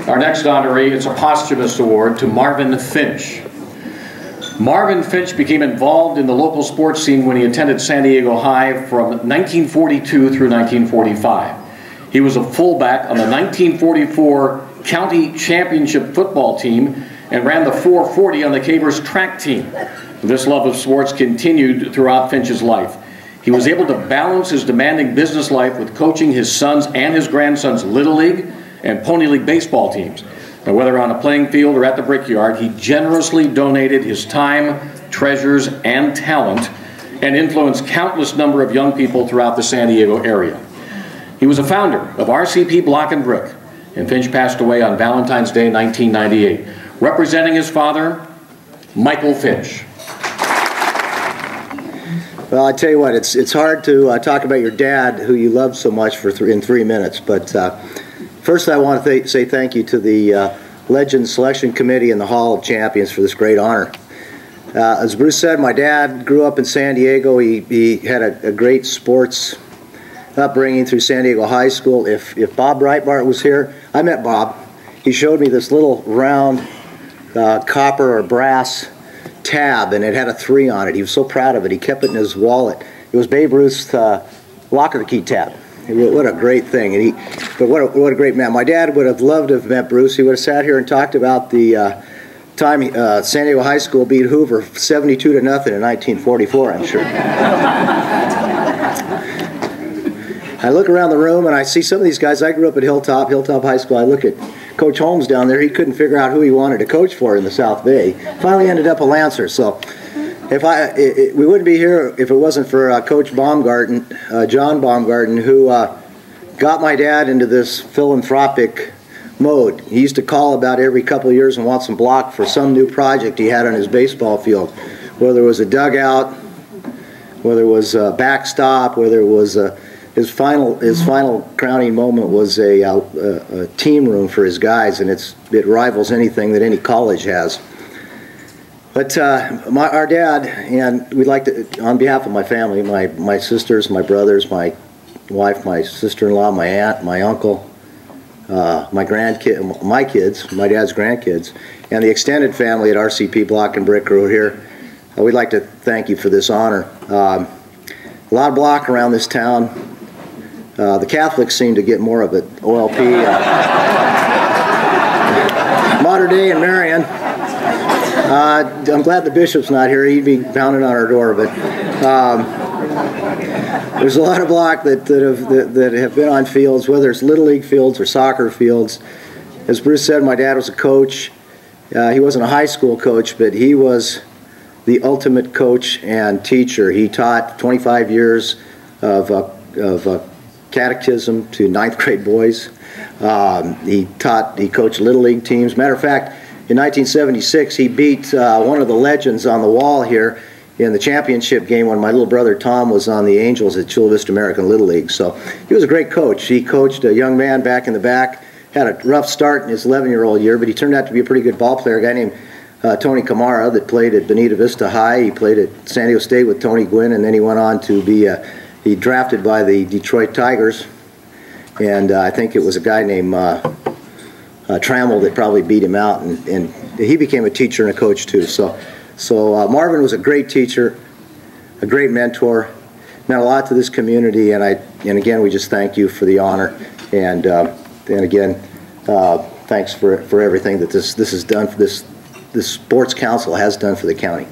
Our next honoree, it's a posthumous award to Marvin Finch. Marvin Finch became involved in the local sports scene when he attended San Diego High from 1942 through 1945. He was a fullback on the 1944 county championship football team and ran the 440 on the Cavers track team. This love of sports continued throughout Finch's life. He was able to balance his demanding business life with coaching his sons and his grandsons' Little League and Pony League baseball teams. Now, whether on a playing field or at the Brickyard, he generously donated his time, treasures, and talent and influenced countless number of young people throughout the San Diego area. He was a founder of RCP Block and Brick, and Finch passed away on Valentine's Day 1998. Representing his father, Michael Finch. Well, I tell you what, it's hard to talk about your dad, who you loved so much, in 3 minutes, but first, I want to say thank you to the Legends Selection Committee and the Hall of Champions for this great honor. As Bruce said, my dad grew up in San Diego. He had a great sports upbringing through San Diego High School. If Bob Breitbard was here, I met Bob. He showed me this little round copper or brass tab, and it had a 3 on it. He was so proud of it. He kept it in his wallet. It was Babe Ruth's locker key tab. What a great thing. But what a great man. My dad would have loved to have met Bruce. He would have sat here and talked about the time San Diego High School beat Hoover 72-0 in 1944, I'm sure. I look around the room and I see some of these guys. I grew up at Hilltop High School. I look at Coach Holmes down there. He couldn't figure out who he wanted to coach for in the South Bay. Finally ended up a Lancer. So we wouldn't be here if it wasn't for Coach Baumgarten, John Baumgarten, who got my dad into this philanthropic mode. He used to call about every couple of years and want some block for some new project he had on his baseball field, whether it was a dugout, whether it was a backstop, whether it was his final crowning moment was a team room for his guys, and it rivals anything that any college has. But our dad, and we'd like to, on behalf of my family, my sisters, my brothers, my wife, my sister-in-law, my aunt, my uncle, my kids, my dad's grandkids, and the extended family at RCP Block and Brick Road here, we'd like to thank you for this honor. A lot of block around this town. The Catholics seem to get more of it. OLP, Mater Dei, and Marian. I'm glad the bishop's not here. He'd be pounding on our door. But there's a lot of block that have been on fields, whether it's Little League fields or soccer fields. As Bruce said, my dad was a coach. He wasn't a high school coach, but he was the ultimate coach and teacher. He taught 25 years of catechism to 9th grade boys. He coached Little League teams. Matter of fact, in 1976, he beat one of the legends on the wall here in the championship game when my little brother Tom was on the Angels at Chula Vista American Little League. So he was a great coach. He coached a young man back in the back, had a rough start in his 11-year-old year, but he turned out to be a pretty good ball player. A guy named Tony Camara that played at Bonita Vista High. He played at San Diego State with Tony Gwynn, and then he went on to be he drafted by the Detroit Tigers, and I think it was a guy named Trammell that probably beat him out, and he became a teacher and a coach too. So Marvin was a great teacher, a great mentor, meant a lot to this community, and again we just thank you for the honor, and again thanks for everything that this has done for this Sports Council has done for the county.